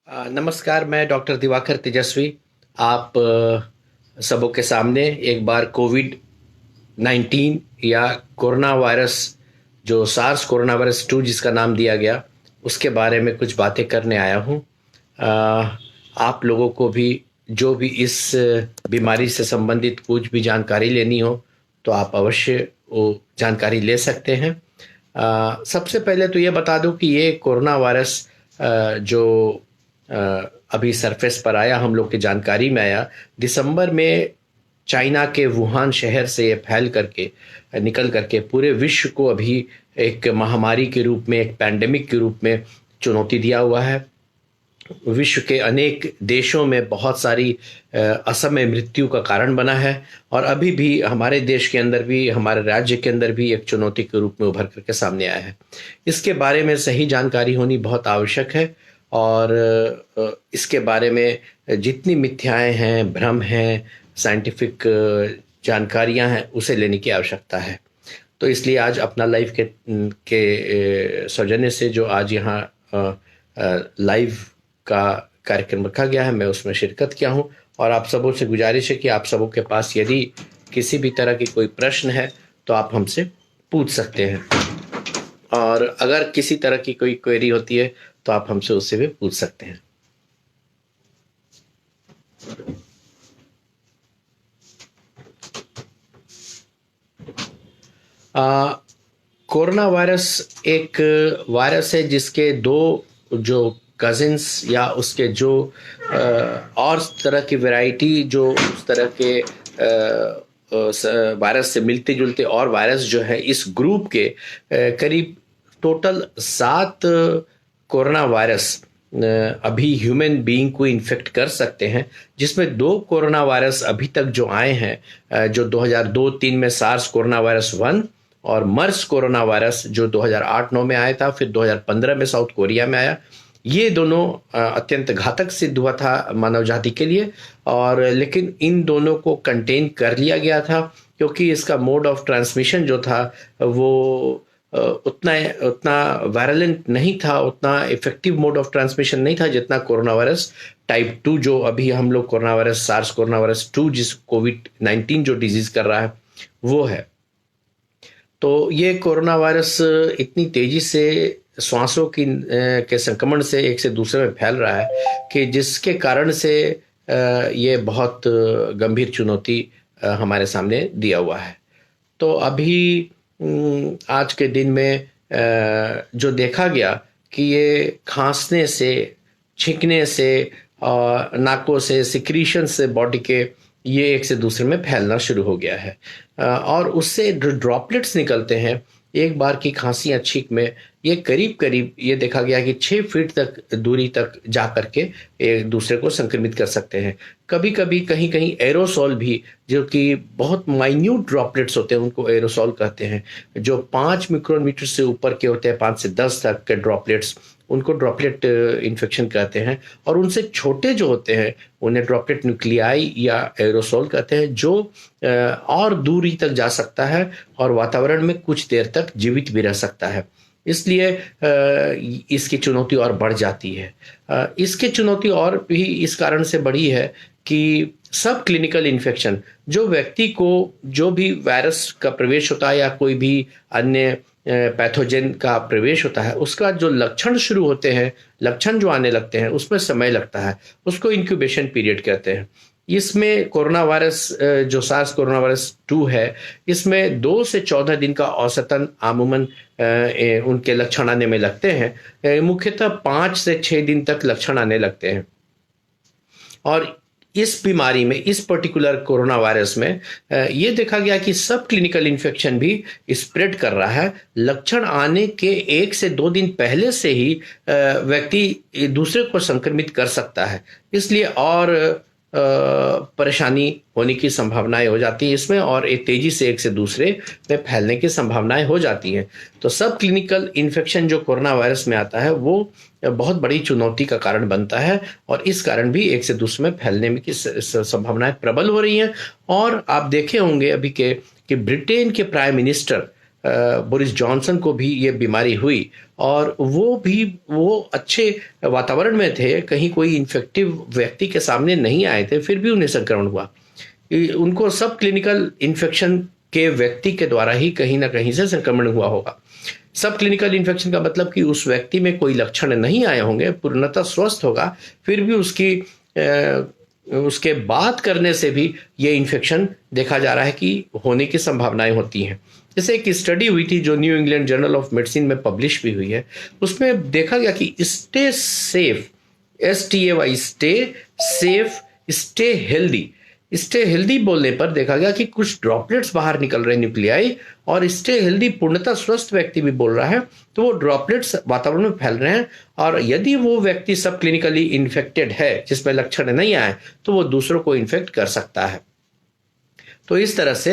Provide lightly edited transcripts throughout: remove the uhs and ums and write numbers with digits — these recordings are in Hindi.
नमस्कार, मैं डॉक्टर दिवाकर तेजस्वी। आप सबों के सामने एक बार कोविड 19 या कोरोना वायरस, जो सार्स कोरोना वायरस 2 जिसका नाम दिया गया, उसके बारे में कुछ बातें करने आया हूँ। आप लोगों को भी जो भी इस बीमारी से संबंधित कुछ भी जानकारी लेनी हो तो आप अवश्य वो जानकारी ले सकते हैं। सबसे पहले तो ये बता दूं कि ये कोरोना वायरस जो अ, अभी सरफेस पर आया, हम लोग की जानकारी में आया दिसंबर में, चाइना के वुहान शहर से ये फैल करके निकल करके पूरे विश्व को अभी एक महामारी के रूप में, एक पैंडेमिक के रूप में चुनौती दिया हुआ है। विश्व के अनेक देशों में बहुत सारी असमय मृत्यु का कारण बना है और अभी भी हमारे देश के अंदर भी, हमारे राज्य के अंदर भी एक चुनौती के रूप में उभर करके सामने आया है। इसके बारे में सही जानकारी होनी बहुत आवश्यक है और इसके बारे में जितनी मिथ्याएं हैं, भ्रम हैं, साइंटिफिक जानकारियां हैं, उसे लेने की आवश्यकता है। तो इसलिए आज अपना लाइव के सौजन्य से जो आज यहाँ लाइव का कार्यक्रम रखा गया है, मैं उसमें शिरकत किया हूँ और आप सबों से गुजारिश है कि आप सबों के पास यदि किसी भी तरह की कोई प्रश्न है तो आप हमसे पूछ सकते हैं और अगर किसी तरह की कोई क्वेरी होती है तो आप हमसे उससे भी पूछ सकते हैं। कोरोना वायरस एक वायरस है जिसके दो जो कजिन्स या उसके जो और तरह की वैरायटी, जो उस तरह के वायरस से मिलते जुलते और वायरस जो है इस ग्रुप के करीब टोटल 7 कोरोना वायरस अभी ह्यूमन बीइंग को इन्फेक्ट कर सकते हैं, जिसमें 2 कोरोना वायरस अभी तक जो आए हैं, जो 2002-3 में सार्स कोरोना वायरस 1 और मर्स कोरोना वायरस जो 2008-9 में आया था, फिर 2015 में साउथ कोरिया में आया। ये दोनों अत्यंत घातक सिद्ध हुआ था मानव जाति के लिए, और लेकिन इन दोनों को कंटेन कर लिया गया था क्योंकि इसका मोड ऑफ ट्रांसमिशन जो था वो उतना उतना वायरलेंट नहीं था, उतना इफेक्टिव मोड ऑफ ट्रांसमिशन नहीं था जितना कोरोना वायरस टाइप 2, जो अभी हम लोग corona virus SARS corona virus 2 जिस कोविड 19 जो डिजीज कर रहा है वो है। तो ये कोरोना वायरस इतनी तेजी से श्वासों की के संक्रमण से एक से दूसरे में फैल रहा है कि जिसके कारण से ये बहुत गंभीर चुनौती हमारे सामने दिया हुआ है। तो अभी आज के दिन में जो देखा गया कि ये खांसने से, छींकने से और नाकों से, सिक्रीशन से बॉडी के, ये एक से दूसरे में फैलना शुरू हो गया है और उससे जो ड्रॉपलेट्स निकलते हैं एक बार की खांसी या छींक में, ये करीब करीब ये देखा गया कि 6 फीट तक दूरी तक जा करके एक दूसरे को संक्रमित कर सकते हैं। कभी कभी कहीं कहीं एरोसोल भी, जो कि बहुत माइन्यूट ड्रॉपलेट्स होते हैं, उनको एरोसोल कहते हैं, जो 5 मिक्रोमीटर से ऊपर के होते हैं, 5 से 10 तक के ड्रॉपलेट्स, उनको ड्रॉपलेट इन्फेक्शन कहते हैं। और उनसे छोटे जो होते हैं उन्हें ड्रॉपलेट न्यूक्लियाई या एरोसोल कहते हैं, जो और दूरी तक जा सकता है और वातावरण में कुछ देर तक जीवित भी रह सकता है। इसलिए इसकी चुनौती और बढ़ जाती है। इसकी चुनौती और भी इस कारण से बढ़ी है कि सब क्लिनिकल इन्फेक्शन, जो व्यक्ति को जो भी वायरस का प्रवेश होता है या कोई भी अन्य पैथोजन का प्रवेश होता है, उसका जो लक्षण शुरू होते हैं, लक्षण जो आने लगते हैं, उसमें समय लगता है, उसको इंक्यूबेशन पीरियड कहते हैं। इसमें कोरोना वायरस जो सार्स कोरोना वायरस 2 है, इसमें 2 से 14 दिन का औसतन आमूमन उनके लक्षण आने में लगते हैं। मुख्यतः 5 से 6 दिन तक लक्षण आने लगते हैं। और इस बीमारी में, इस पर्टिकुलर कोरोना वायरस में ये देखा गया कि सब क्लिनिकल इन्फेक्शन भी स्प्रेड कर रहा है। लक्षण आने के 1 से 2 दिन पहले से ही व्यक्ति दूसरे को संक्रमित कर सकता है, इसलिए और परेशानी होने की संभावनाएं हो जाती है इसमें, और एक तेजी से एक से दूसरे में फैलने की संभावनाएं हो जाती हैं। तो सब क्लिनिकल इन्फेक्शन जो कोरोना वायरस में आता है वो बहुत बड़ी चुनौती का कारण बनता है और इस कारण भी एक से दूसरे में फैलने में की संभावनाएं प्रबल हो रही हैं। और आप देखे होंगे अभी के कि ब्रिटेन के प्राइम मिनिस्टर बोरिस जॉनसन को भी ये बीमारी हुई और वो अच्छे वातावरण में थे, कहीं कोई इन्फेक्टिव व्यक्ति के सामने नहीं आए थे, फिर भी उन्हें संक्रमण हुआ। उनको सब क्लिनिकल इन्फेक्शन के व्यक्ति के द्वारा ही कहीं ना कहीं से संक्रमण हुआ होगा। सब क्लिनिकल इन्फेक्शन का मतलब कि उस व्यक्ति में कोई लक्षण नहीं आए होंगे, पूर्णतः स्वस्थ होगा, फिर भी उसके बात करने से भी ये इन्फेक्शन देखा जा रहा है कि होने की संभावनाएं होती हैं। जैसे एक स्टडी हुई थी जो new England journal of medicine में पब्लिश भी हुई है, उसमें देखा गया कि stay safe, STAY, stay safe, stay healthy बोलने पर देखा गया कि कुछ ड्रॉपलेट्स बाहर निकल रहे हैं, न्यूक्लियाई, और स्टे हेल्दी पूर्णतः स्वस्थ व्यक्ति भी बोल रहा है, तो वो ड्रॉपलेट्स वातावरण में फैल रहे हैं, और यदि वो व्यक्ति सब क्लिनिकली इन्फेक्टेड है जिसमें लक्षण नहीं आए तो वो दूसरों को इन्फेक्ट कर सकता है। तो इस तरह से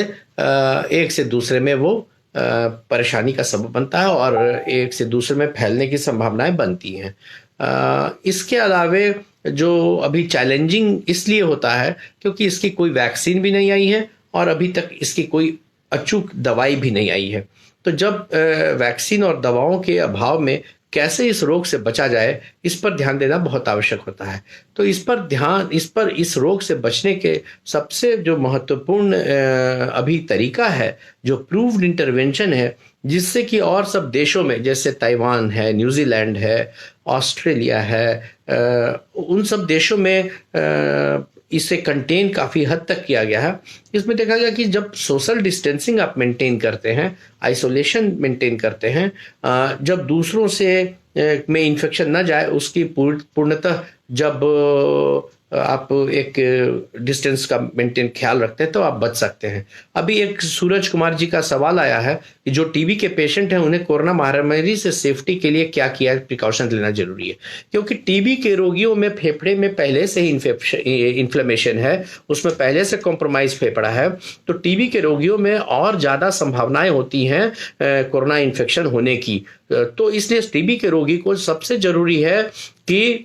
एक से दूसरे में वो परेशानी का सबब बनता है और एक से दूसरे में फैलने की संभावनाएं बनती हैं। इसके अलावे जो अभी चैलेंजिंग इसलिए होता है क्योंकि इसकी कोई वैक्सीन भी नहीं आई है और अभी तक इसकी कोई अचूक दवाई भी नहीं आई है। तो जब वैक्सीन और दवाओं के अभाव में कैसे इस रोग से बचा जाए, इस पर ध्यान देना बहुत आवश्यक होता है। तो इस रोग से बचने के सबसे जो महत्वपूर्ण अभी तरीका है, जो प्रूव्ड इंटरवेंशन है, जिससे कि और सब देशों में जैसे ताइवान है, न्यूजीलैंड है, ऑस्ट्रेलिया है, उन सब देशों में इसे कंटेन काफ़ी हद तक किया गया है। इसमें देखा गया कि जब सोशल डिस्टेंसिंग आप मेंटेन करते हैं, आइसोलेशन मेंटेन करते हैं, जब दूसरों से में इन्फेक्शन ना जाए उसकी पूर्णतः जब आप एक डिस्टेंस का मेंटेन ख्याल रखते हैं तो आप बच सकते हैं। अभी एक सूरज कुमार जी का सवाल आया है कि जो टीबी के पेशेंट हैं उन्हें कोरोना महामारी से सेफ्टी के लिए क्या प्रिकॉशन लेना जरूरी है, क्योंकि टीबी के रोगियों में फेफड़े में पहले से ही इन्फ्लेमेशन है, उसमें पहले से कॉम्प्रोमाइज फेफड़ा है, तो टीबी के रोगियों में और ज़्यादा संभावनाएं होती हैं कोरोना इन्फेक्शन होने की। तो इसलिए टीबी के रोगी को सबसे जरूरी है कि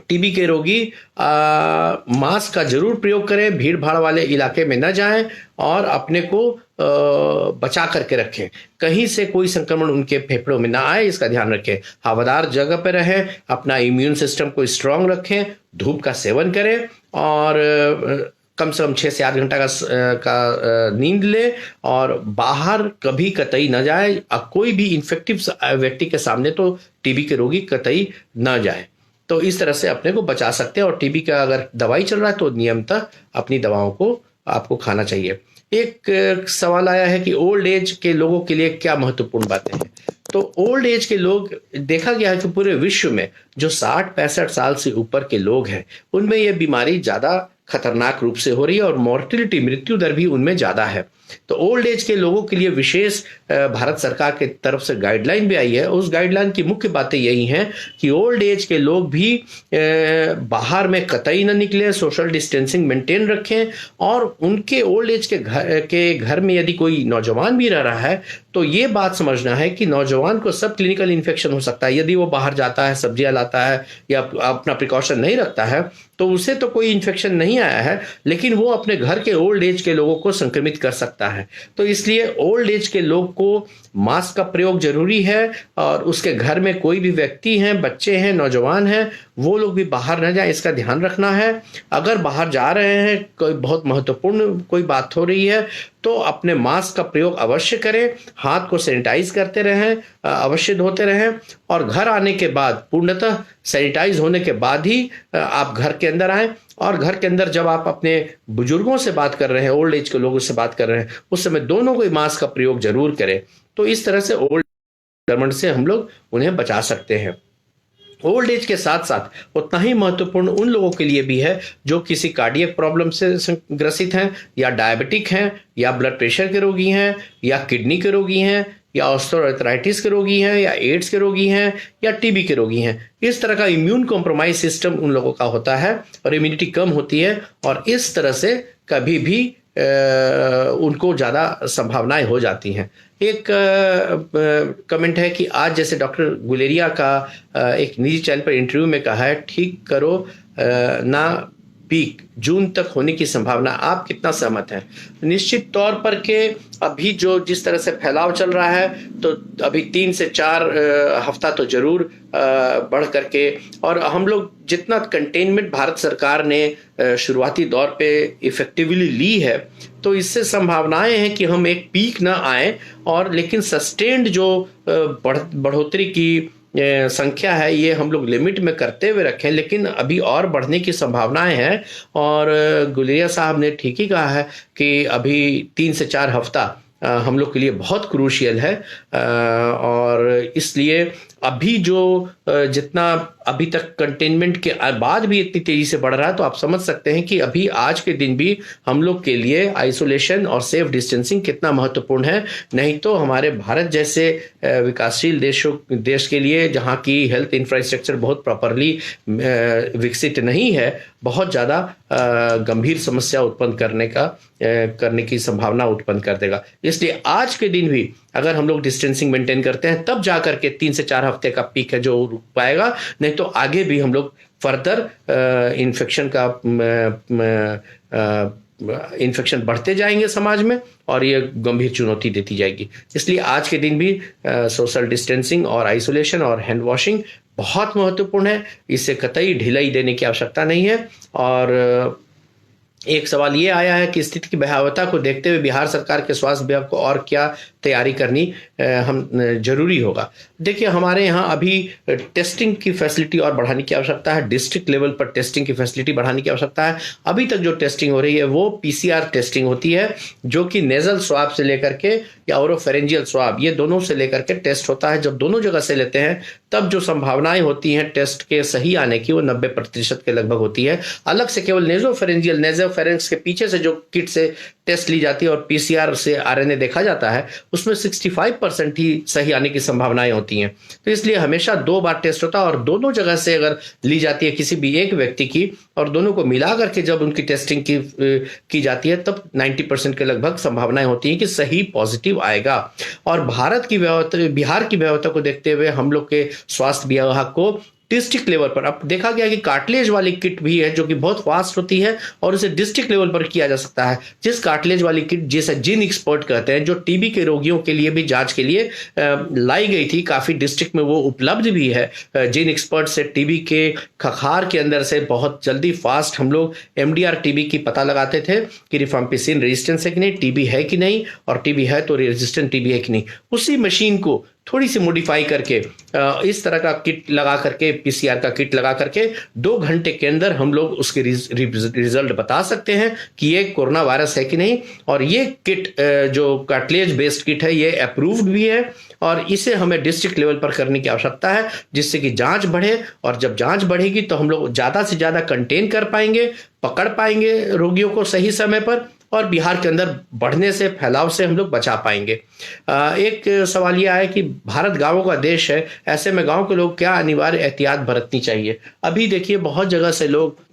टीबी के रोगी मास्क का जरूर प्रयोग करें, भीड़ भाड़ वाले इलाके में न जाएं और अपने को बचा करके रखें, कहीं से कोई संक्रमण उनके फेफड़ों में ना आए, इसका ध्यान रखें। हवादार जगह पर रहें, अपना इम्यून सिस्टम को स्ट्रांग रखें, धूप का सेवन करें और कम से कम 6 से 8 घंटा का नींद ले और बाहर कभी कतई न जाए। कोई भी इन्फेक्टिव व्यक्ति के सामने तो टीबी के रोगी कतई न जाए। तो इस तरह से अपने को बचा सकते हैं। और टीबी का अगर दवाई चल रहा है तो नियमतः अपनी दवाओं को आपको खाना चाहिए। एक सवाल आया है कि ओल्ड एज के लोगों के लिए क्या महत्वपूर्ण बातें हैं। तो ओल्ड एज के लोग, देखा गया है कि पूरे विश्व में जो 60-65 साल से ऊपर के लोग हैं उनमें यह बीमारी ज़्यादा खतरनाक रूप से हो रही है और मॉर्टिलिटी, मृत्यु दर भी उनमें ज़्यादा है। तो ओल्ड एज के लोगों के लिए विशेष भारत सरकार की तरफ से गाइडलाइन भी आई है। उस गाइडलाइन की मुख्य बातें यही हैं कि ओल्ड एज के लोग भी बाहर में कतई न निकलें, सोशल डिस्टेंसिंग मेंटेन रखें और उनके ओल्ड एज के घर में यदि कोई नौजवान भी रह रहा है तो ये बात समझना है कि नौजवान को सब क्लिनिकल इन्फेक्शन हो सकता है। यदि वो बाहर जाता है, सब्जियां लाता है या अपना प्रिकॉशन नहीं रखता है तो उसे तो कोई इन्फेक्शन नहीं आया है, लेकिन वो अपने घर के ओल्ड एज के लोगों को संक्रमित कर सकता है। तो इसलिए ओल्ड एज के लोग को मास्क का प्रयोग जरूरी है और उसके घर में कोई भी व्यक्ति हैं, बच्चे हैं, नौजवान हैं, वो लोग भी बाहर न जाए, इसका ध्यान रखना है। अगर बाहर जा रहे हैं, कोई बहुत महत्वपूर्ण कोई बात हो रही है तो अपने मास्क का प्रयोग अवश्य करें, हाथ को सैनिटाइज करते रहें, अवश्य धोते रहें और घर आने के बाद पूर्णतः सैनिटाइज होने के बाद ही आप घर के अंदर आएं। और घर के अंदर जब आप अपने बुजुर्गों से बात कर रहे हैं, ओल्ड एज के लोगों से बात कर रहे हैं, उस समय दोनों को मास्क का प्रयोग जरूर करें। तो इस तरह से ओल्ड संक्रमण से हम लोग उन्हें बचा सकते हैं। ओल्ड एज के साथ साथ उतना ही महत्वपूर्ण उन लोगों के लिए भी है जो किसी कार्डियक प्रॉब्लम से ग्रसित हैं या डायबिटिक हैं या ब्लड प्रेशर के रोगी हैं या किडनी के रोगी हैं या ऑस्टियोआर्थराइटिस के रोगी हैं या एड्स के रोगी हैं या टीबी के रोगी हैं। इस तरह का इम्यून कॉम्प्रोमाइज सिस्टम उन लोगों का होता है और इम्यूनिटी कम होती है और इस तरह से कभी भी उनको ज़्यादा संभावनाएं हो जाती हैं। एक कमेंट है कि आज जैसे डॉक्टर गुलेरिया का एक निजी चैनल पर इंटरव्यू में कहा है, ठीक करो ना पीक जून तक होने की संभावना, आप कितना सहमत हैं? निश्चित तौर पर के अभी जो जिस तरह से फैलाव चल रहा है, तो अभी 3 से 4 हफ्ता तो जरूर बढ़ करके, और हम लोग जितना कंटेनमेंट भारत सरकार ने शुरुआती दौर पे इफेक्टिवली ली है, तो इससे संभावनाएं हैं कि हम एक पीक ना आए, और लेकिन सस्टेन्ड जो बढ़ोतरी की संख्या है ये हम लोग लिमिट में करते हुए रखें, लेकिन अभी और बढ़ने की संभावनाएं हैं। और गुलेरिया साहब ने ठीक ही कहा है कि अभी 3 से 4 हफ्ता हम लोग के लिए बहुत क्रूशियल है, और इसलिए अभी जो जितना अभी तक कंटेनमेंट के बाद भी इतनी तेजी से बढ़ रहा है, तो आप समझ सकते हैं कि अभी आज के दिन भी हम लोग के लिए आइसोलेशन और सेफ डिस्टेंसिंग कितना महत्वपूर्ण है। नहीं तो हमारे भारत जैसे विकासशील देश के लिए, जहां की हेल्थ इंफ्रास्ट्रक्चर बहुत प्रॉपरली विकसित नहीं है, बहुत ज़्यादा गंभीर समस्या उत्पन्न करने की संभावना उत्पन्न कर देगा। इसलिए आज के दिन भी अगर हम लोग डिस्टेंसिंग मेंटेन करते हैं, तब जा करके 3 से 4 हफ्ते का पीक है जो रुक पाएगा, नहीं तो आगे भी हम लोग फर्दर इन्फेक्शन बढ़ते जाएंगे समाज में, और ये गंभीर चुनौती देती जाएगी। इसलिए आज के दिन भी सोशल डिस्टेंसिंग और आइसोलेशन और हैंड वॉशिंग बहुत महत्वपूर्ण है। इससे कतई ढिलाई देने की आवश्यकता नहीं है। और एक सवाल ये आया है कि स्थिति की भयावहता को देखते हुए बिहार सरकार के स्वास्थ्य विभाग को और क्या तैयारी करनी हम जरूरी होगा। देखिए, हमारे यहाँ अभी टेस्टिंग की फैसिलिटी और बढ़ाने की आवश्यकता है, डिस्ट्रिक्ट लेवल पर टेस्टिंग की फैसिलिटी बढ़ाने की आवश्यकता है। अभी तक जो टेस्टिंग हो रही है वो पीसीआर टेस्टिंग होती है, जो कि नेजल स्वाब से लेकर के या ओरोफेरेंजियल स्वाब, ये दोनों से लेकर के टेस्ट होता है। जब दोनों जगह से लेते हैं तब जो संभावनाएं होती हैं टेस्ट के सही आने की, वो 90% के लगभग होती है। अलग से केवल नेजोफेरेंक्स के पीछे से जो किट से टेस्ट ली जाती है और पीसीआर से आरएनए देखा जाता है, उसमें 65% ही सही आने की संभावनाएं होती हैं। तो इसलिए हमेशा 2 बार टेस्ट होता है, और दोनों जगह से अगर ली जाती है किसी भी एक व्यक्ति की, और दोनों को मिला करके जब उनकी टेस्टिंग की जाती है, तब 90% के लगभग संभावनाएं होती हैं कि सही पॉजिटिव आएगा। और बिहार की व्यवस्था को देखते हुए हम लोग के स्वास्थ्य विभाग को डिस्ट्रिक्ट लेवल पर, अब देखा गया कि कार्टिलेज वाली किट भी है जो कि बहुत फास्ट होती है, और उसे डिस्ट्रिक्ट लेवल पर किया जा सकता है। जिस कार्टिलेज वाली किट, जिसे जिन एक्सपर्ट कहते हैं, जो टीबी के रोगियों के लिए भी जांच के लिए लाई गई थी, काफी डिस्ट्रिक्ट में वो उपलब्ध भी है। जिन एक्सपर्ट से टीबी के खखार के अंदर से बहुत जल्दी फास्ट हम लोग एमडीआर टीबी की पता लगाते थे कि रिफाम्पिसिन रेजिस्टेंस है कि नहीं, टीबी है कि नहीं, और टीबी है तो रेजिस्टेंट टीबी है कि नहीं। उसी मशीन को थोड़ी सी मॉडिफाई करके इस तरह का किट लगा करके, पीसीआर का किट लगा करके 2 घंटे के अंदर हम लोग उसके रिजल्ट बता सकते हैं कि ये कोरोना वायरस है कि नहीं। और ये किट जो कार्टिलेज बेस्ड किट है, ये अप्रूव्ड भी है, और इसे हमें डिस्ट्रिक्ट लेवल पर करने की आवश्यकता है, जिससे कि जांच बढ़े। और जब जांच बढ़ेगी तो हम लोग ज्यादा से ज्यादा कंटेन कर पाएंगे, पकड़ पाएंगे रोगियों को सही समय पर, और बिहार के अंदर बढ़ने से, फैलाव से हम लोग बचा पाएंगे। एक सवाल यह है कि भारत गांवों का देश है, ऐसे में गांव के लोग क्या अनिवार्य एहतियात बरतनी चाहिए? अभी देखिए, बहुत जगह से लोग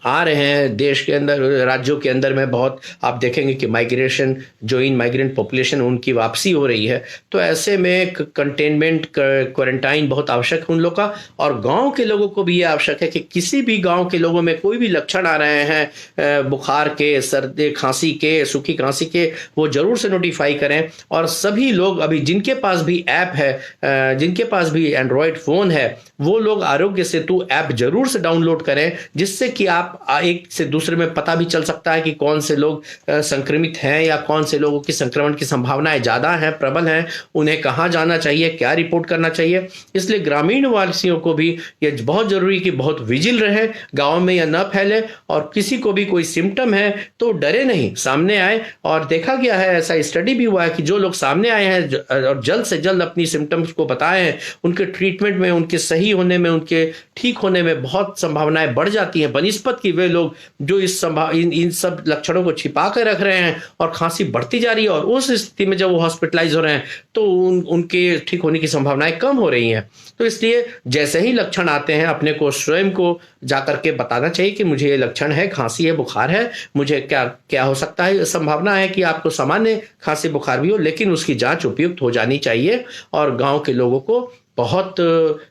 आ रहे हैं देश के अंदर, राज्यों के अंदर में बहुत आप देखेंगे कि माइग्रेशन, जो इन माइग्रेंट पॉपुलेशन, उनकी वापसी हो रही है। तो ऐसे में कंटेनमेंट, क्वारंटाइन बहुत आवश्यक है उन लोग का। और गांव के लोगों को भी ये आवश्यक है कि किसी भी गांव के लोगों में कोई भी लक्षण आ रहे हैं बुखार के, सर्दी खांसी के, सूखी खांसी के, वो जरूर से नोटिफाई करें। और सभी लोग अभी जिनके पास भी ऐप है, जिनके पास भी एंड्रॉयड फोन है, वो लोग आरोग्य सेतु ऐप जरूर से डाउनलोड करें, जिससे कि आप एक से दूसरे में पता भी चल सकता है कि कौन से लोग संक्रमित हैं या कौन से लोगों की संक्रमण की संभावनाएं ज्यादा हैं, प्रबल हैं, उन्हें कहां जाना चाहिए, क्या रिपोर्ट करना चाहिए। इसलिए ग्रामीण वासियों को भी यह बहुत जरूरी कि बहुत विजिल रहे, गांव में यह न फैले, और किसी को भी कोई सिम्टम है तो डरे नहीं, सामने आए। और देखा गया है, ऐसा स्टडी भी हुआ है कि जो लोग सामने आए हैं और जल्द से जल्द अपनी सिम्टम्स को बताए हैं, उनके ट्रीटमेंट में, उनके सही होने में, उनके ठीक होने में बहुत संभावनाएं बढ़ जाती हैं, बनिस्पत कि वे लोग जो इन सब लक्षणों को छिपा कर रख रहे हैं और खांसी बढ़ती जा रही है, और उस स्थिति में जब वो हॉस्पिटलाइज हो रहे हैं तो उनके ठीक होने की संभावनाएं कम हो रही हैं। तो इसलिए जैसे ही लक्षण आते हैं, अपने को स्वयं को जाकर के बताना चाहिए कि मुझे ये लक्षण है, खांसी है, बुखार है, मुझे क्या क्या हो सकता है। संभावना है कि आपको सामान्य खांसी बुखार भी हो, लेकिन उसकी जांच उपयुक्त हो जानी चाहिए। और गांव के लोगों को बहुत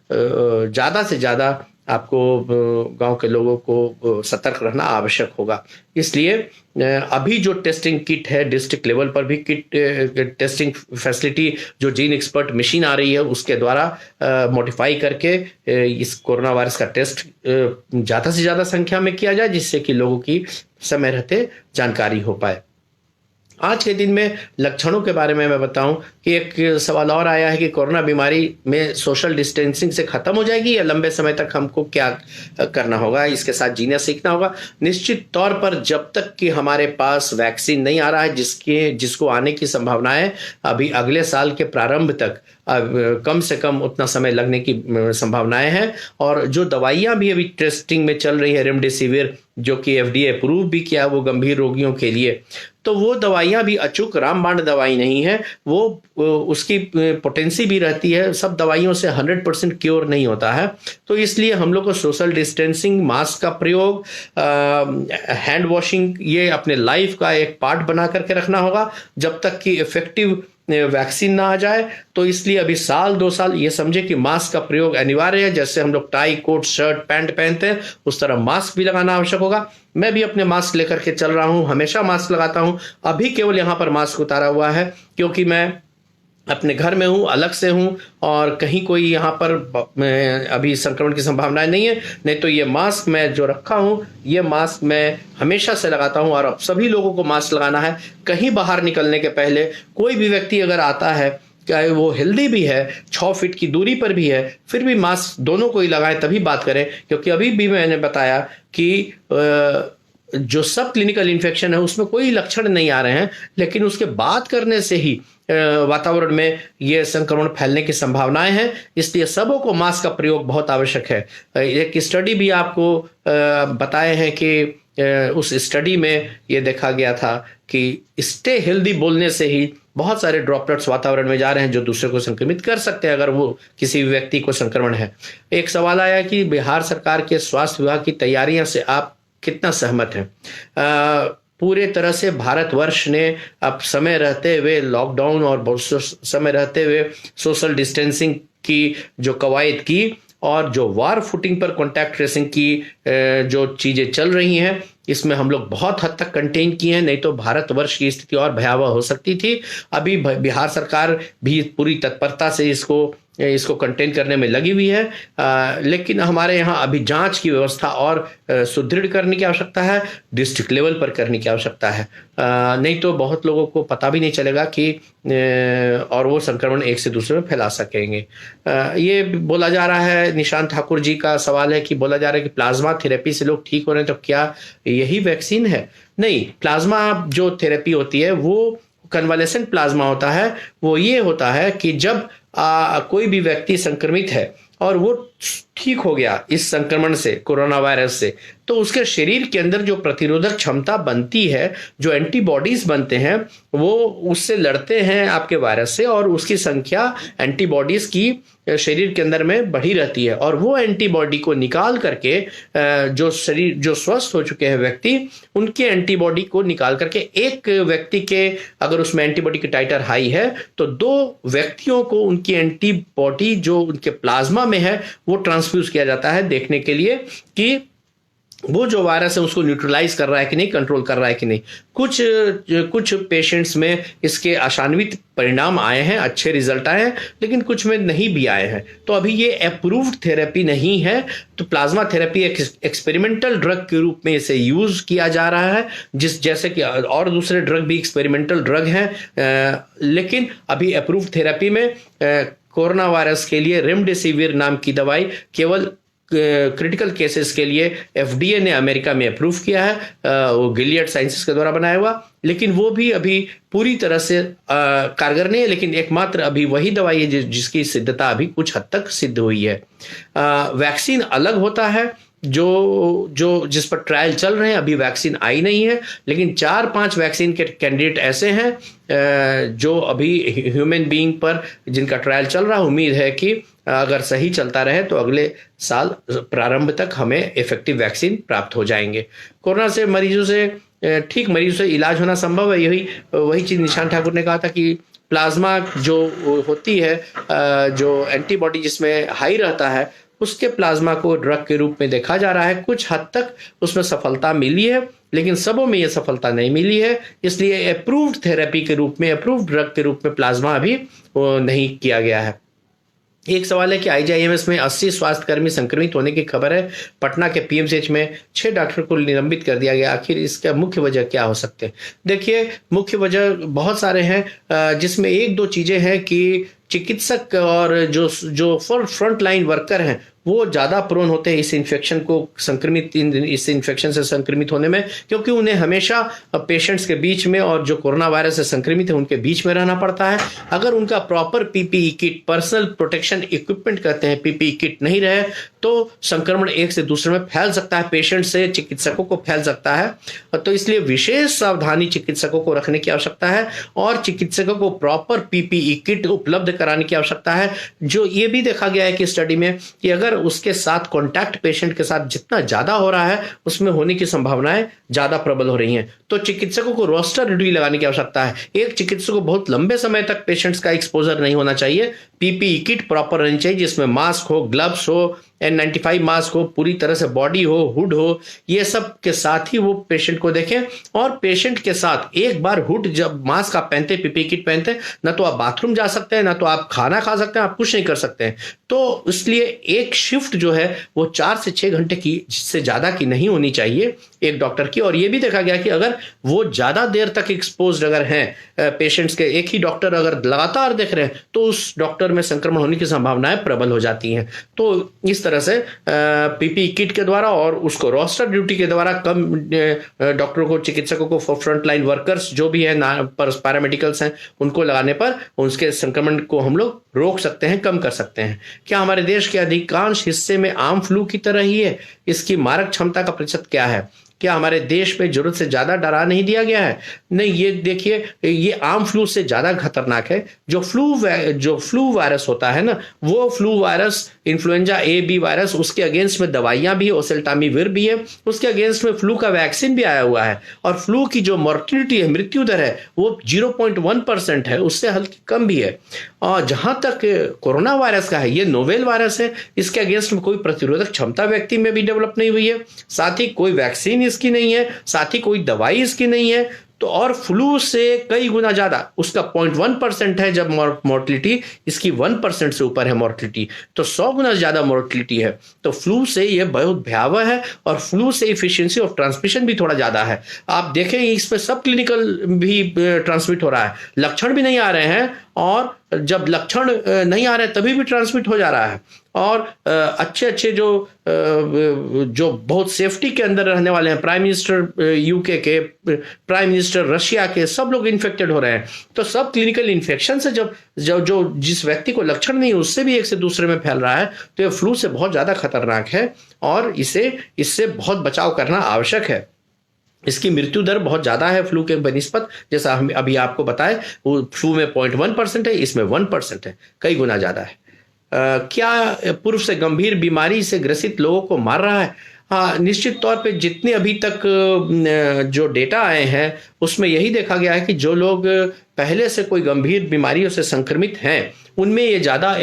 ज्यादा से ज्यादा आपको गांव के लोगों को सतर्क रहना आवश्यक होगा। इसलिए अभी जो टेस्टिंग किट है, डिस्ट्रिक्ट लेवल पर भी किट टेस्टिंग फैसिलिटी जो जीन एक्सपर्ट मशीन आ रही है उसके द्वारा मॉडिफाई करके इस कोरोना वायरस का टेस्ट ज़्यादा से ज़्यादा संख्या में किया जाए, जिससे कि लोगों की समय रहते जानकारी हो पाए। आज के दिन में लक्षणों के बारे में मैं बताऊं कि एक सवाल और आया है कि कोरोना बीमारी में सोशल डिस्टेंसिंग से खत्म हो जाएगी या लंबे समय तक हमको क्या करना होगा, इसके साथ जीना सीखना होगा। निश्चित तौर पर जब तक कि हमारे पास वैक्सीन नहीं आ रहा है, जिसको आने की संभावनाएं अभी अगले साल के प्रारंभ तक कम से कम उतना समय लगने की संभावनाएं हैं। और जो दवाइयां भी अभी टेस्टिंग में चल रही है, रेमडेसिविर जो कि FDA अप्रूव भी किया वो गंभीर रोगियों के लिए, तो वो दवाइयां भी अचूक रामबाण दवाई नहीं है, वो उसकी पोटेंसी भी रहती है। सब दवाइयों से 100% क्योर नहीं होता है। तो इसलिए हम लोग को सोशल डिस्टेंसिंग, मास्क का प्रयोग, हैंड वॉशिंग, ये अपने लाइफ का एक पार्ट बना करके रखना होगा जब तक कि इफेक्टिव वैक्सीन ना आ जाए। तो इसलिए अभी साल 2 साल ये समझे कि मास्क का प्रयोग अनिवार्य है। जैसे हम लोग टाई, कोट, शर्ट, पैंट पहनते हैं, उस तरह मास्क भी लगाना आवश्यक होगा। मैं भी अपने मास्क लेकर के चल रहा हूं, हमेशा मास्क लगाता हूं। अभी केवल यहां पर मास्क उतारा हुआ है क्योंकि मैं अपने घर में हूं, अलग से हूं, और कहीं कोई यहाँ पर अभी संक्रमण की संभावनाएं नहीं है। नहीं तो ये मास्क मैं जो रखा हूं, ये मास्क मैं हमेशा से लगाता हूं। और अब सभी लोगों को मास्क लगाना है। कहीं बाहर निकलने के पहले कोई भी व्यक्ति अगर आता है, चाहे वो हेल्दी भी है, 6 फीट की दूरी पर भी है, फिर भी मास्क दोनों को ही लगाएं, तभी बात करें। क्योंकि अभी भी मैंने बताया कि जो सब क्लिनिकल इन्फेक्शन है उसमें कोई लक्षण नहीं आ रहे हैं, लेकिन उसके बात करने से ही वातावरण में ये संक्रमण फैलने की संभावनाएं हैं। इसलिए सबों को मास्क का प्रयोग बहुत आवश्यक है। एक स्टडी भी आपको बताए हैं कि उस स्टडी में ये देखा गया था कि स्टे हेल्दी बोलने से ही बहुत सारे ड्रॉपलेट्स वातावरण में जा रहे हैं जो दूसरे को संक्रमित कर सकते हैं अगर वो किसी व्यक्ति को संक्रमण है। एक सवाल आया कि बिहार सरकार के स्वास्थ्य विभाग की तैयारियों से आप कितना सहमत हैं? पूरे तरह से भारतवर्ष ने अब समय रहते हुए लॉकडाउन और बहुत समय रहते हुए सोशल डिस्टेंसिंग की जो कवायद की, और जो वार फुटिंग पर कॉन्टैक्ट ट्रेसिंग की जो चीजें चल रही हैं, इसमें हम लोग बहुत हद तक कंटेन किए हैं। नहीं तो भारतवर्ष की स्थिति और भयावह हो सकती थी। अभी बिहार सरकार भी पूरी तत्परता से इसको कंटेन करने में लगी हुई है। लेकिन हमारे यहाँ अभी जांच की व्यवस्था और सुदृढ़ करने की आवश्यकता है, डिस्ट्रिक्ट लेवल पर करने की आवश्यकता है। नहीं तो बहुत लोगों को पता भी नहीं चलेगा कि और वो संक्रमण एक से दूसरे में फैला सकेंगे। ये बोला जा रहा है, निशांत ठाकुर जी का सवाल है कि बोला जा रहा है कि प्लाज्मा थेरेपी से लोग ठीक हो रहे हैं, तो क्या यही वैक्सीन है? नहीं, प्लाज्मा जो थेरेपी होती है वो कन्वालेसेंट प्लाज्मा होता है। वो ये होता है कि जब कोई भी व्यक्ति संक्रमित है और वो ठीक हो गया इस संक्रमण से, कोरोना वायरस से, तो उसके शरीर के अंदर जो प्रतिरोधक क्षमता बनती है, जो एंटीबॉडीज बनते हैं, वो उससे लड़ते हैं आपके वायरस से, और उसकी संख्या एंटीबॉडीज की शरीर के अंदर में बढ़ी रहती है। और वो एंटीबॉडी को निकाल करके जो स्वस्थ हो चुके हैं व्यक्ति, उनके एंटीबॉडी को निकाल करके, एक व्यक्ति के अगर उसमें एंटीबॉडी की टाइटर हाई है तो 2 व्यक्तियों को उनकी एंटीबॉडी जो उनके प्लाज्मा में है वो ट्रांसफ्यूज किया जाता है, देखने के लिए कि वो जो वायरस है उसको न्यूट्रलाइज कर रहा है कि नहीं, कंट्रोल कर रहा है कि नहीं। कुछ पेशेंट्स में इसके आशान्वित परिणाम आए हैं, अच्छे रिजल्ट आए हैं, लेकिन कुछ में नहीं भी आए हैं। तो अभी ये अप्रूव्ड थेरेपी नहीं है। तो प्लाज्मा थेरेपी एक एक्सपेरिमेंटल ड्रग के रूप में इसे यूज किया जा रहा है, जैसे कि और दूसरे ड्रग भी एक्सपेरिमेंटल ड्रग हैं। लेकिन अभी अप्रूव्ड थेरेपी में कोरोना वायरस के लिए रेमडेसिविर नाम की दवाई केवल क्रिटिकल केसेस के लिए FDA ने अमेरिका में अप्रूव किया है, वो गिलियड साइंसेस के द्वारा बनाया हुआ। लेकिन वो भी अभी पूरी तरह से कारगर नहीं है, लेकिन एकमात्र अभी वही दवाई है जिसकी सिद्धता अभी कुछ हद तक सिद्ध हुई है। वैक्सीन अलग होता है, जो जिस पर ट्रायल चल रहे हैं, अभी वैक्सीन आई नहीं है, लेकिन 4-5 वैक्सीन के कैंडिडेट ऐसे हैं जो अभी ह्यूमन बीइंग पर जिनका ट्रायल चल रहा है। उम्मीद है कि अगर सही चलता रहे तो अगले साल प्रारंभ तक हमें इफेक्टिव वैक्सीन प्राप्त हो जाएंगे। कोरोना से मरीजों से ठीक मरीजों से इलाज होना संभव है। वही चीज निशांत ठाकुर ने कहा था कि प्लाज्मा जो होती है, जो एंटीबॉडी जिसमें हाई रहता है, उसके प्लाज्मा को ड्रग के रूप में देखा जा रहा है। कुछ हद तक उसमें सफलता मिली है, लेकिन सबों में यह सफलता नहीं मिली है। इसलिए अप्रूव्ड थेरेपी के रूप में, अप्रूव्ड ड्रग के रूप में प्लाज्मा अभी नहीं किया गया है। एक सवाल है कि आईजीआईएमएस में 80 स्वास्थ्यकर्मी संक्रमित होने की खबर है। पटना के पीएमसीएच में 6 डॉक्टर को निलंबित कर दिया गया। आखिर इसका मुख्य वजह क्या हो सकते हैं? देखिए, मुख्य वजह बहुत सारे हैं, जिसमें एक दो चीजें हैं कि चिकित्सक और जो फ्रंट लाइन वर्कर हैं वो ज़्यादा प्रोन होते हैं इस इन्फेक्शन से संक्रमित होने में, क्योंकि उन्हें हमेशा पेशेंट्स के बीच में और जो कोरोना वायरस से संक्रमित है उनके बीच में रहना पड़ता है। अगर उनका proper PPE kit, personal protection equipment कहते हैं, पीपीई किट नहीं रहे तो संक्रमण एक से दूसरे में फैल सकता है, पेशेंट से चिकित्सकों को फैल सकता है। तो इसलिए विशेष सावधानी चिकित्सकों को रखने की आवश्यकता है और चिकित्सकों को प्रॉपर पीपीई किट उपलब्ध कराने की आवश्यकता है। जो ये भी देखा गया है कि स्टडी में कि अगर उसके साथ कांटेक्ट पेशेंट के साथ जितना ज्यादा हो रहा है उसमें होने की संभावनाएं ज्यादा प्रबल हो रही हैं। तो चिकित्सकों को रोस्टर ड्यूटी लगाने की आवश्यकता है। एक चिकित्सक को बहुत लंबे समय तक पेशेंट्स का एक्सपोजर नहीं होना चाहिए। पीपीई किट प्रॉपर रहनी चाहिए, जिसमें मास्क हो, ग्लव्स हो, N95 मास्क हो, पूरी तरह से बॉडी हो, हुड हो, ये सब के साथ ही वो पेशेंट को देखें। और पेशेंट के साथ एक बार हुड जब मास्क आप पहनते, पीपीई किट पहनते, ना तो आप बाथरूम जा सकते हैं, ना तो आप खाना खा सकते हैं, आप कुछ नहीं कर सकते हैं। तो इसलिए एक शिफ्ट जो है वो 4 से 6 घंटे की से ज्यादा की नहीं होनी चाहिए एक डॉक्टर की। और ये भी देखा गया कि अगर वो ज्यादा देर तक एक्सपोज अगर हैं पेशेंट्स के, एक ही डॉक्टर अगर लगातार देख रहे हैं तो उस डॉक्टर में संक्रमण होने की संभावनाएं प्रबल हो जाती हैं। तो इस तरह से पीपीई किट के द्वारा और उसको रोस्टर ड्यूटी के द्वारा कम डॉक्टरों को, चिकित्सकों को, फ्रंट लाइन वर्कर्स जो भी है, पैरामेडिकल्स हैं, उनको लगाने पर उसके संक्रमण को हम लोग रोक सकते हैं, कम कर सकते हैं। क्या हमारे देश के अधिकांश हिस्से में आम फ्लू की तरह ही है? इसकी मारक क्षमता का प्रतिशत क्या है? क्या हमारे देश में जरूरत से ज्यादा डरा नहीं दिया गया है? नहीं, ये देखिए, ये आम फ्लू से ज्यादा खतरनाक है। जो फ्लू वायरस होता है ना, वो flu virus, influenza A B virus, उसके अगेंस्ट में दवाइयां भी, ओसेल्टामिविर भी है, उसके अगेंस्ट में फ्लू का वैक्सीन भी आया हुआ है। और फ्लू की जो मॉर्टिलिटी है, मृत्यु दर है, वो 0.1% है, उससे हल्की कम भी है। और जहां तक कोरोना वायरस का है, ये नोवेल वायरस है, इसके अगेंस्ट में कोई प्रतिरोधक क्षमता व्यक्ति में भी डेवलप नहीं हुई है, साथ ही कोई वैक्सीन इसकी नहीं है, साथ ही कोई दवाई इसकी नहीं है। तो और फ्लू से कई गुना ज्यादा, उसका 0.1% है जब मॉर्टिलिटी, इसकी 1% से ऊपर है मॉर्टिलिटी, तो 100 गुना ज्यादा मॉर्टिलिटी है। तो फ्लू से यह बहुत भयावह है और फ्लू से इफिशिएंसी ऑफ ट्रांसमिशन भी थोड़ा ज्यादा है। आप देखें, इसमें सब क्लिनिकल भी ट्रांसमिट हो रहा है, लक्षण भी नहीं आ रहे हैं, और जब लक्षण नहीं आ रहे तभी भी ट्रांसमिट हो जा रहा है। और अच्छे जो बहुत सेफ्टी के अंदर रहने वाले हैं, प्राइम मिनिस्टर यूके के, प्राइम मिनिस्टर रशिया के, सब लोग इन्फेक्टेड हो रहे हैं। तो सब क्लिनिकल इन्फेक्शन से जब जो जिस व्यक्ति को लक्षण नहीं है उससे भी एक से दूसरे में फैल रहा है, तो ये फ्लू से बहुत ज्यादा खतरनाक है और इससे बहुत बचाव करना आवश्यक है। इसकी मृत्यु दर बहुत ज्यादा है फ्लू के बनिस्पत, जैसा हम अभी आपको बताए, वो फ्लू में 0.1% है, इसमें 1% है, कई गुना ज्यादा है। क्या पूर्व से गंभीर बीमारी से ग्रसित लोगों को मार रहा है? हाँ, निश्चित तौर पे जितने अभी तक जो डेटा आए हैं उसमें यही देखा गया है कि जो लोग पहले से कोई गंभीर बीमारियों से संक्रमित हैं उनमें ये ज़्यादा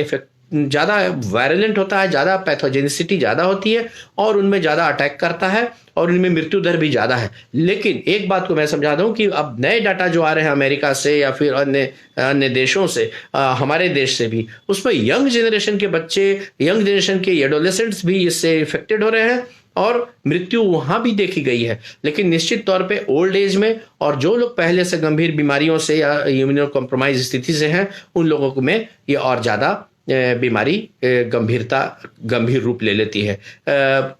वायलेंट होता है, ज़्यादा पैथोजेनिसिटी ज़्यादा होती है और उनमें ज़्यादा अटैक करता है और उनमें मृत्यु दर भी ज़्यादा है। लेकिन एक बात को मैं समझा दूं कि अब नए डाटा जो आ रहे हैं अमेरिका से या फिर अन्य देशों से, हमारे देश से भी, उसमें यंग जनरेशन के बच्चे, यंग जनरेशन के एडोलेसेंट्स भी इससे इफेक्टेड हो रहे हैं और मृत्यु वहां भी देखी गई है। लेकिन निश्चित तौर पे ओल्ड एज में और जो लोग पहले से गंभीर बीमारियों से या इम्यूनो कॉम्प्रोमाइज स्थिति से हैं उन लोगों में ये और ज़्यादा बीमारी गंभीर रूप ले लेती है।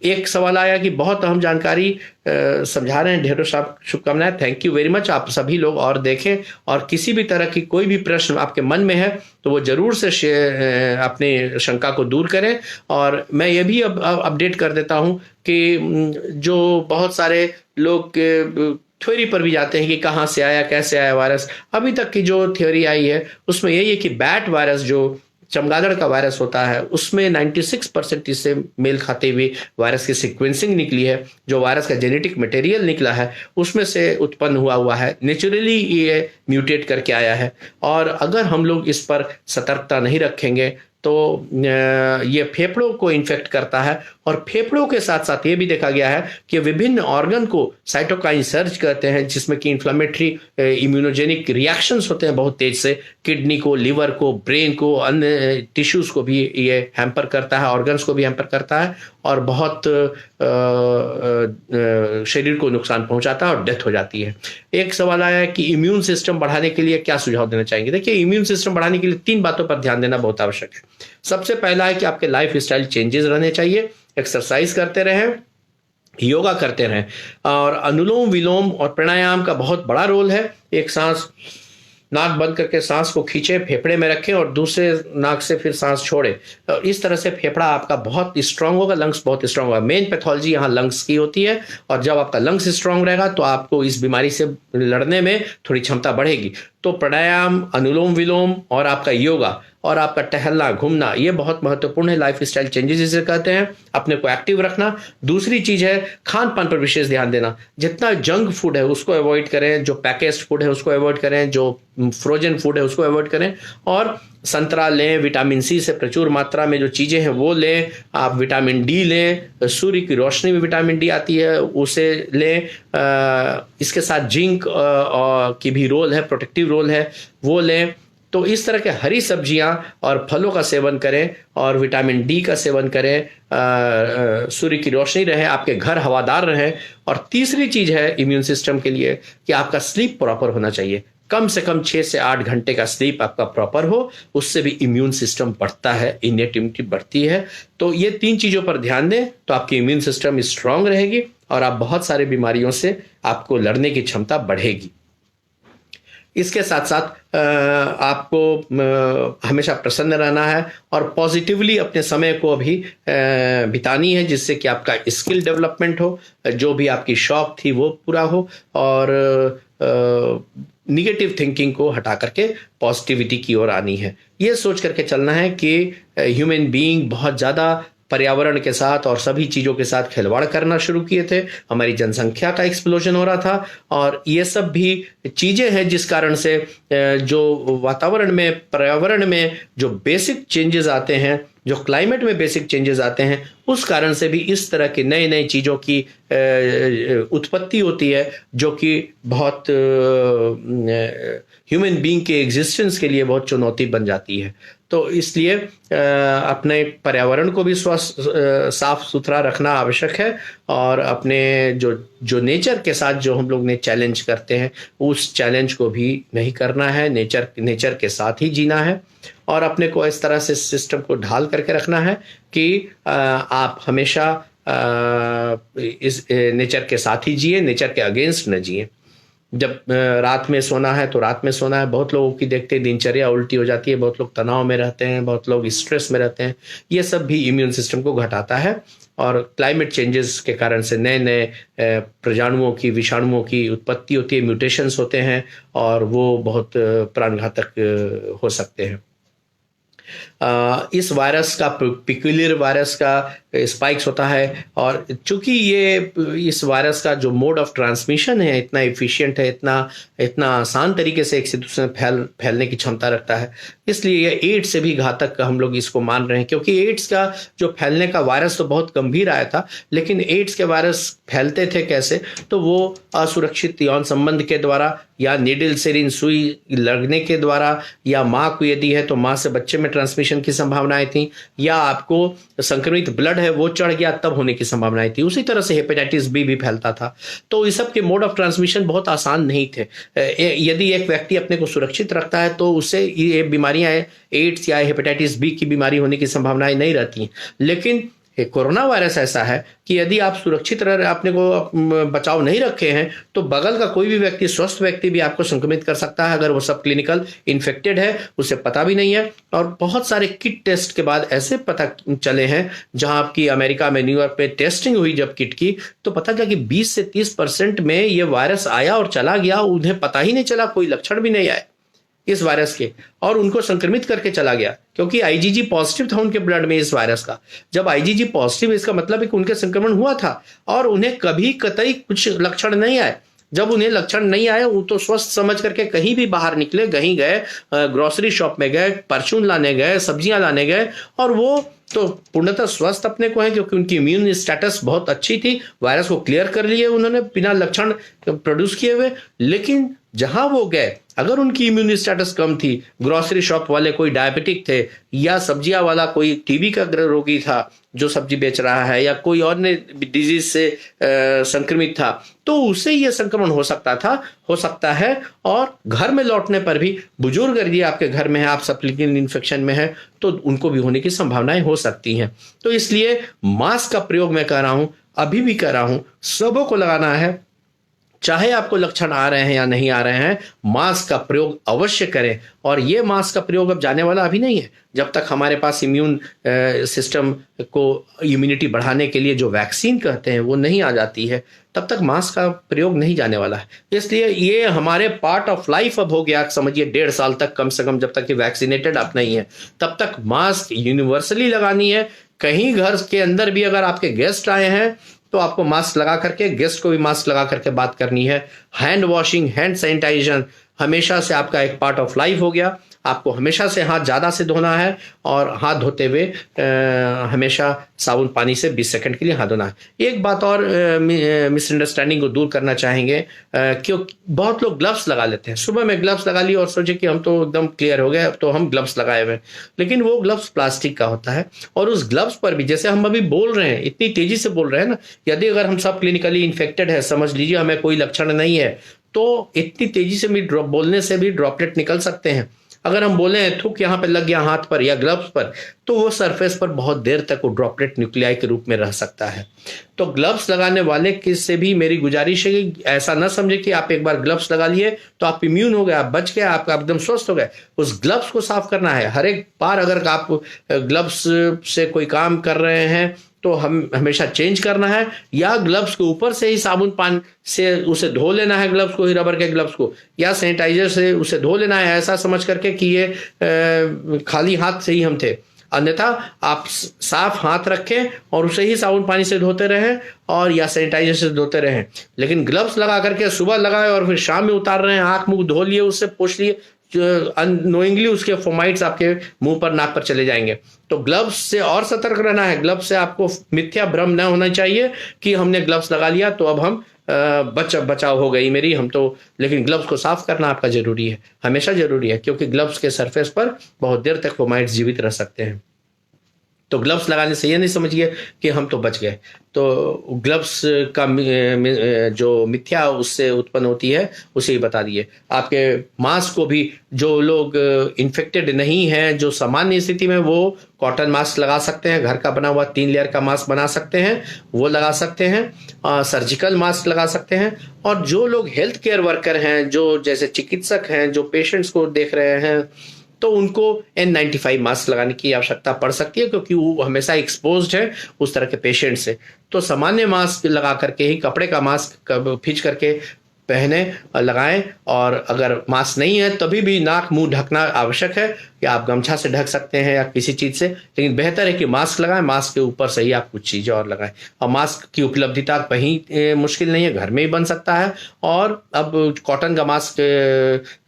एक सवाल आया कि बहुत अहम जानकारी समझा रहे हैं, ढेरों शुभकामनाएं, थैंक यू वेरी मच। आप सभी लोग और देखें, और किसी भी तरह की कोई भी प्रश्न आपके मन में है तो वो जरूर से अपने शंका को दूर करें। और मैं ये भी अब अपडेट कर देता हूं कि जो बहुत सारे लोग थ्योरी पर भी जाते हैं कि कहाँ से आया, कैसे आया वायरस, अभी तक की जो थ्योरी आई है उसमें यही है कि बैट वायरस, जो चमगादड़ का वायरस होता है, उसमें 96% इससे मेल खाते हुए वायरस की सीक्वेंसिंग निकली है। जो वायरस का जेनेटिक मटेरियल निकला है उसमें से उत्पन्न हुआ है, नेचुरली ये म्यूटेट करके आया है। और अगर हम लोग इस पर सतर्कता नहीं रखेंगे तो ये फेफड़ों को इन्फेक्ट करता है, और फेफड़ों के साथ साथ ये भी देखा गया है कि विभिन्न ऑर्गन को साइटोकाइन सर्ज कहते हैं, जिसमें कि इन्फ्लेमेटरी इम्यूनोजेनिक रिएक्शंस होते हैं बहुत तेज से। किडनी को, लिवर को, ब्रेन को, अन्य टिश्यूज को भी ये हैम्पर करता है, ऑर्गन्स को भी हैम्पर करता है, और बहुत शरीर को नुकसान पहुंचाता है और डेथ हो जाती है। एक सवाल आया है कि इम्यून सिस्टम बढ़ाने के लिए क्या सुझाव देना चाहेंगे। देखिए, इम्यून सिस्टम बढ़ाने के लिए 3 बातों पर ध्यान देना बहुत आवश्यक है। सबसे पहला है कि आपके लाइफ स्टाइल चेंजेस रहने चाहिए, एक्सरसाइज करते रहें, योगा करते रहें, और अनुलोम विलोम और प्राणायाम का बहुत बड़ा रोल है। एक सांस, नाक बंद करके सांस को खींचे, फेफड़े में रखें, और दूसरे नाक से फिर सांस छोड़े। और इस तरह से फेफड़ा आपका बहुत स्ट्रांग होगा, लंग्स बहुत स्ट्रांग होगा। मेन पैथोलॉजी यहाँ लंग्स की होती है, और जब आपका लंग्स स्ट्रांग रहेगा तो आपको इस बीमारी से लड़ने में थोड़ी क्षमता बढ़ेगी। तो प्राणायाम, अनुलोम विलोम और आपका योगा और आपका टहलना, घूमना, ये बहुत महत्वपूर्ण है। लाइफ स्टाइल चेंजेस जिसे कहते हैं, अपने को एक्टिव रखना। दूसरी चीज है खान पान पर विशेष ध्यान देना। जितना जंक फूड है उसको अवॉइड करें, जो पैकेज्ड फूड है उसको अवॉइड करें, जो फ्रोजन फूड है उसको अवॉइड करें, और संतरा लें, विटामिन सी से प्रचुर मात्रा में जो चीजें हैं वो लें। आप विटामिन डी लें, सूर्य की रोशनी में विटामिन डी आती है, उसे लें। इसके साथ जिंक की भी रोल है, प्रोटेक्टिव रोल है, वो लें। तो इस तरह के हरी सब्जियां और फलों का सेवन करें, और विटामिन डी का सेवन करें। सूर्य की रोशनी रहे, आपके घर हवादार रहे। और तीसरी चीज है इम्यून सिस्टम के लिए कि आपका स्लीप प्रॉपर होना चाहिए। कम से कम 6 से 8 घंटे का स्लीप आपका प्रॉपर हो, उससे भी इम्यून सिस्टम बढ़ता है, इनेट इम्यूनिटी बढ़ती है। तो ये 3 चीजों पर ध्यान दें तो आपकी इम्यून सिस्टम स्ट्रांग रहेगी, और आप बहुत सारे बीमारियों से आपको लड़ने की क्षमता बढ़ेगी। इसके साथ साथ आपको हमेशा प्रसन्न रहना है, और पॉजिटिवली अपने समय को अभी बितानी है, जिससे कि आपका स्किल डेवलपमेंट हो, जो भी आपकी शौक थी वो पूरा हो, और निगेटिव थिंकिंग को हटा करके पॉजिटिविटी की ओर आनी है। ये सोच करके चलना है कि ह्यूमन बीइंग बहुत ज़्यादा पर्यावरण के साथ और सभी चीज़ों के साथ खिलवाड़ करना शुरू किए थे। हमारी जनसंख्या का एक्सप्लोजन हो रहा था, और ये सब भी चीज़ें हैं जिस कारण से जो वातावरण में, पर्यावरण में जो बेसिक चेंजेस आते हैं, जो क्लाइमेट में बेसिक चेंजेस आते हैं, उस कारण से भी इस तरह की नई नई चीज़ों की उत्पत्ति होती है, जो कि बहुत ह्यूमन बीइंग के एग्जिस्टेंस के लिए बहुत चुनौती बन जाती है। तो इसलिए अपने पर्यावरण को भी स्वस्थ, साफ सुथरा रखना आवश्यक है, और अपने जो नेचर के साथ जो हम लोग ने चैलेंज करते हैं, उस चैलेंज को भी नहीं करना है। नेचर के साथ ही जीना है, और अपने को इस तरह से सिस्टम को ढाल करके रखना है कि आप हमेशा इस नेचर के साथ ही जिए, नेचर के अगेंस्ट न जिए। जब रात में सोना है तो रात में सोना है। बहुत लोगों की देखते ही दिनचर्या उल्टी हो जाती है, बहुत लोग तनाव में रहते हैं, बहुत लोग स्ट्रेस में रहते हैं। ये सब भी इम्यून सिस्टम को घटाता है, और क्लाइमेट चेंजेस के कारण से नए नए प्रजाणुओं की, विषाणुओं की उत्पत्ति होती है, म्यूटेशंस होते हैं, और वो बहुत प्राणघातक हो सकते हैं। इस वायरस का, पिकुलियर वायरस का स्पाइक्स होता है, और चूंकि ये इस वायरस का जो मोड ऑफ ट्रांसमिशन है इतना एफिशिएंट है, इतना आसान तरीके से एक से दूसरे में फैलने की क्षमता रखता है, इसलिए ये एड्स से भी घातक हम लोग इसको मान रहे हैं। क्योंकि एड्स का जो फैलने का वायरस तो बहुत गंभीर आया था, लेकिन एड्स के वायरस फैलते थे कैसे, तो वो असुरक्षित यौन संबंध के द्वारा, या नीडल सेरिन सुई लगने के द्वारा, या माँ को यदि है तो माँ से बच्चे में ट्रांसमिशन की संभावनाएं थी, या आपको संक्रमित ब्लड है वो चढ़ गया तब होने की संभावनाएं थी। उसी तरह से हेपेटाइटिस बी भी फैलता था। तो इस सब के मोड ऑफ ट्रांसमिशन बहुत आसान नहीं थे। यदि एक व्यक्ति अपने को सुरक्षित रखता है तो उससे ये बीमारियां, एड्स या हेपेटाइटिस बी की बीमारी होने की संभावनाएं नहीं रहती। लेकिन कोरोना वायरस ऐसा है कि यदि आप सुरक्षित अपने को बचाव नहीं रखे हैं तो बगल का कोई भी व्यक्ति, स्वस्थ व्यक्ति भी आपको संक्रमित कर सकता है, अगर वो सब क्लिनिकल इन्फेक्टेड है, उसे पता भी नहीं है। और बहुत सारे किट टेस्ट के बाद ऐसे पता चले हैं, जहां आपकी अमेरिका में, न्यूयॉर्क पे टेस्टिंग हुई जब किट की, तो पता चला कि 20 से 30% में ये वायरस आया और चला गया, उन्हें पता ही नहीं चला, कोई लक्षण भी नहीं आए इस वायरस के, और उनको संक्रमित करके चला गया, क्योंकि आईजीजी पॉजिटिव था उनके ब्लड में इस वायरस का। जब आईजीजी पॉजिटिव, इसका मतलब है कि उनके संक्रमण हुआ था और उन्हें कभी कतई कुछ लक्षण नहीं आए। जब उन्हें लक्षण नहीं आए वो तो स्वस्थ समझ करके कहीं भी बाहर निकले, कहीं गए, ग्रोसरी शॉप में गए, परचून लाने गए, सब्जियां लाने गए, और वो तो पूर्णतः स्वस्थ अपने को है क्योंकि उनकी इम्यून स्टेटस बहुत अच्छी थी, वायरस को क्लियर कर लिए उन्होंने बिना लक्षण प्रोड्यूस किए हुए। लेकिन जहां वो गए, अगर उनकी इम्यून स्टेटस कम थी, ग्रोसरी शॉप वाले कोई डायबिटिक थे, या सब्जियां वाला कोई टीबी का रोगी था जो सब्जी बेच रहा है, या कोई और ने डिजीज से संक्रमित था, तो उससे यह संक्रमण हो सकता है। और घर में लौटने पर भी, बुजुर्ग यदि आपके घर में है, आप सप्लिकेंट इन्फेक्शन में है, तो उनको भी होने की संभावनाएं हो सकती हैं। तो इसलिए मास्क का प्रयोग मैं कर रहा हूं, अभी भी कर रहा हूं, सबों को लगाना है, चाहे आपको लक्षण आ रहे हैं या नहीं आ रहे हैं, मास्क का प्रयोग अवश्य करें। और ये मास्क का प्रयोग अब जाने वाला अभी नहीं है, जब तक हमारे पास इम्यून सिस्टम को इम्यूनिटी बढ़ाने के लिए जो वैक्सीन कहते हैं वो नहीं आ जाती है, तब तक मास्क का प्रयोग नहीं जाने वाला है। इसलिए ये हमारे पार्ट ऑफ लाइफ अब हो गया, समझिए 1.5 साल तक कम से कम, जब तक कि वैक्सीनेटेड आप नहीं है तब तक मास्क यूनिवर्सली लगानी है। कहीं घर के अंदर भी अगर आपके गेस्ट आए हैं तो आपको मास्क लगा करके, गेस्ट को भी मास्क लगा करके बात करनी है। हैंड वॉशिंग, हैंड सैनिटाइजेशन हमेशा से आपका एक पार्ट ऑफ लाइफ हो गया। आपको हमेशा से हाथ ज़्यादा से धोना है, और हाथ धोते हुए हमेशा साबुन पानी से 20 सेकंड के लिए हाथ धोना है। एक बात और मिसअंडरस्टैंडिंग को दूर करना चाहेंगे, क्योंकि बहुत लोग ग्लव्स लगा लेते हैं। सुबह में ग्लव्स लगा लिए और सोचे कि हम तो एकदम क्लियर हो गए, अब तो हम ग्लव्स लगाए हुए हैं, लेकिन वो ग्लव्स प्लास्टिक का होता है। और उस ग्लव्स पर भी, जैसे हम अभी बोल रहे हैं, इतनी तेजी से बोल रहे हैं ना, यदि अगर हम सब क्लिनिकली इन्फेक्टेड है, समझ लीजिए हमें कोई लक्षण नहीं है, तो इतनी तेजी से भी बोलने से भी ड्रॉपलेट निकल सकते हैं। अगर हम बोले थूक यहाँ पे लग गया हाथ पर या ग्लव्स पर, तो वो सरफेस पर बहुत देर तक वो ड्रॉपलेट न्यूक्लियाई के रूप में रह सकता है। तो ग्लव्स लगाने वाले से भी मेरी गुजारिश है कि ऐसा ना समझे कि आप एक बार ग्लव्स लगा लिए तो आप इम्यून हो गए, आप बच गए, आप एकदम स्वस्थ हो गए। उस ग्लव्स को साफ करना है हर एक बार। अगर आप ग्लव्स से कोई काम कर रहे हैं तो हम हमेशा चेंज करना है, या ग्लव्स के ऊपर से ही साबुन पानी से उसे धो लेना है, ग्लव्स को ही, रबर के ग्लव्स को, या सैनिटाइजर से उसे धो लेना है, ऐसा समझ करके कि ये खाली हाथ से ही हम थे। अन्यथा आप साफ हाथ रखें और उसे ही साबुन पानी से धोते रहें, और या सैनिटाइजर से धोते रहें। लेकिन ग्लव्स लगा करके सुबह लगाए और फिर शाम में उतार रहे हैं, आंख मुंह धो लिए, उससे पोंछ लिए, अननोइंगली उसके फोमाइट्स आपके मुंह पर, नाक पर चले जाएंगे। तो ग्लव्स से और सतर्क रहना है। ग्लव्स से आपको मिथ्या भ्रम न होना चाहिए कि हमने ग्लव्स लगा लिया तो अब हम बचाव हो गई मेरी, हम तो, लेकिन ग्लव्स को साफ करना आपका जरूरी है, हमेशा जरूरी है, क्योंकि ग्लव्स के सरफेस पर बहुत देर तक फोमाइट्स जीवित रह सकते हैं। तो ग्लव्स लगाने से ये नहीं समझिए कि हम तो बच गए। तो ग्लव्स का जो मिथ्या उससे उत्पन्न होती है उसे ही बता दिए। आपके मास्क को भी, जो लोग इन्फेक्टेड नहीं हैं, जो सामान्य स्थिति में, वो कॉटन मास्क लगा सकते हैं, घर का बना हुआ 3 लेयर का मास्क बना सकते हैं, वो लगा सकते हैं। सर्जिकल मास्क लगा सकते हैं। और जो लोग हेल्थ केयर वर्कर हैं, जो जैसे चिकित्सक हैं, जो पेशेंट्स को देख रहे हैं, तो उनको N95 मास्क लगाने की आवश्यकता पड़ सकती है, क्योंकि वो हमेशा एक्सपोज्ड है उस तरह के पेशेंट से। तो सामान्य मास्क लगा करके ही, कपड़े का मास्क खींच करके पहने और लगाएं। और अगर मास्क नहीं है तभी भी नाक मुंह ढकना आवश्यक है, या आप गमछा से ढक सकते हैं या किसी चीज से, लेकिन बेहतर है कि मास्क लगाएं। मास्क के ऊपर से ही आप कुछ चीजें और लगाएं। और मास्क की उपलब्धता कहीं मुश्किल नहीं है, घर में ही बन सकता है। और अब कॉटन का मास्क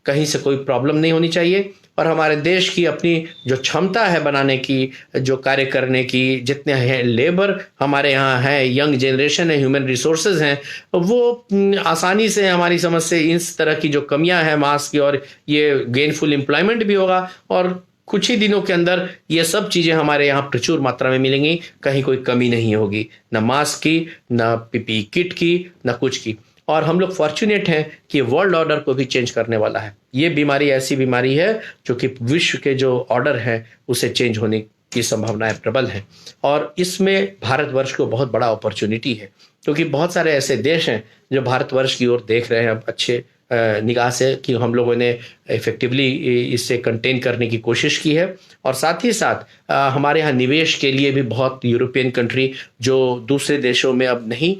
कहीं से कोई प्रॉब्लम नहीं होनी चाहिए। और हमारे देश की अपनी जो क्षमता है बनाने की, जो कार्य करने की, जितने हैं लेबर हमारे यहाँ है, यंग जनरेशन है, ह्यूमन रिसोर्सेज हैं, वो आसानी से हमारी समझ से इस तरह की जो कमियां हैं मास्क की, और ये गेनफुल एम्प्लॉयमेंट भी होगा, और कुछ ही दिनों के अंदर ये सब चीजें हमारे यहाँ प्रचुर मात्रा में मिलेंगी, कहीं कोई कमी नहीं होगी, न मास्क की, न पीपीई किट की, न कुछ की। और हम लोग फॉर्चुनेट हैं कि वर्ल्ड ऑर्डर को भी चेंज करने वाला है। ये बीमारी ऐसी बीमारी है जो कि विश्व के जो ऑर्डर है उसे चेंज होने की संभावनाएं प्रबल हैं। और इसमें भारतवर्ष को बहुत बड़ा अपॉर्चुनिटी है, क्योंकि बहुत सारे ऐसे देश हैं जो भारतवर्ष की ओर देख रहे हैं अच्छे निगाह से कि हम लोगों ने इफेक्टिवली इससे कंटेन करने की कोशिश की है। और साथ ही साथ हमारे यहाँ निवेश के लिए भी बहुत यूरोपियन कंट्री जो दूसरे देशों में अब नहीं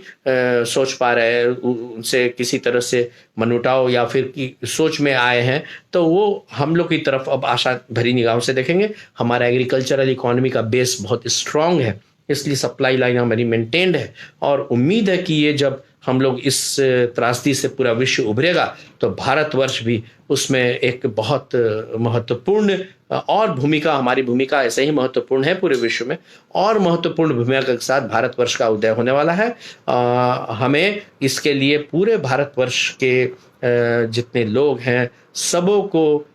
सोच पा रहे हैं, उनसे किसी तरह से मनमुटाव या फिर की सोच में आए हैं, तो वो हम लोग की तरफ अब आशा भरी निगाहों से देखेंगे। हमारा एग्रीकल्चरल इकोनॉमी का बेस बहुत स्ट्रांग है, इसलिए सप्लाई लाइन हमारी मेंटेन्ड है। और उम्मीद है कि ये जब हम लोग इस त्रासदी से पूरा विश्व उभरेगा, तो भारतवर्ष भी उसमें एक बहुत महत्वपूर्ण और भूमिका, हमारी भूमिका ऐसे ही महत्वपूर्ण है पूरे विश्व में, और महत्वपूर्ण भूमिका के साथ भारतवर्ष का उदय होने वाला है। हमें इसके लिए पूरे भारतवर्ष के जितने लोग हैं सबों को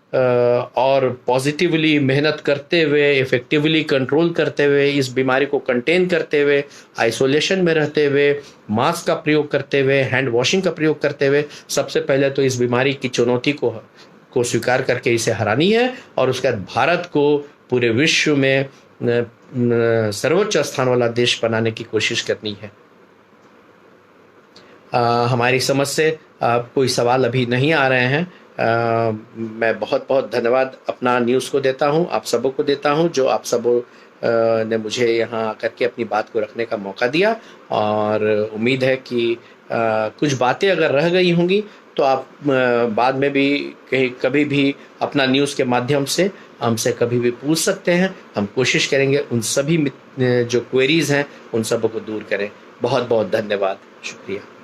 और पॉजिटिवली मेहनत करते हुए, इफेक्टिवली कंट्रोल करते हुए, इस बीमारी को कंटेन करते हुए, आइसोलेशन में रहते हुए, मास्क का प्रयोग करते हुए, हैंड वॉशिंग का प्रयोग करते हुए, सबसे पहले तो इस बीमारी की चुनौती को स्वीकार करके इसे हरानी है, और उसके बाद भारत को पूरे विश्व में सर्वोच्च स्थान वाला देश बनाने की कोशिश करनी है। हमारी समझ से कोई सवाल अभी नहीं आ रहे हैं। मैं बहुत बहुत धन्यवाद अपना न्यूज़ को देता हूं, आप सबों को देता हूं, जो आप सबों ने मुझे यहाँ आकर के अपनी बात को रखने का मौका दिया। और उम्मीद है कि कुछ बातें अगर रह गई होंगी तो आप बाद में भी कहीं कभी भी अपना न्यूज़ के माध्यम से हमसे कभी भी पूछ सकते हैं। हम कोशिश करेंगे उन सभी जो क्वेरीज़ हैं उन सबों को दूर करें। बहुत बहुत धन्यवाद, शुक्रिया।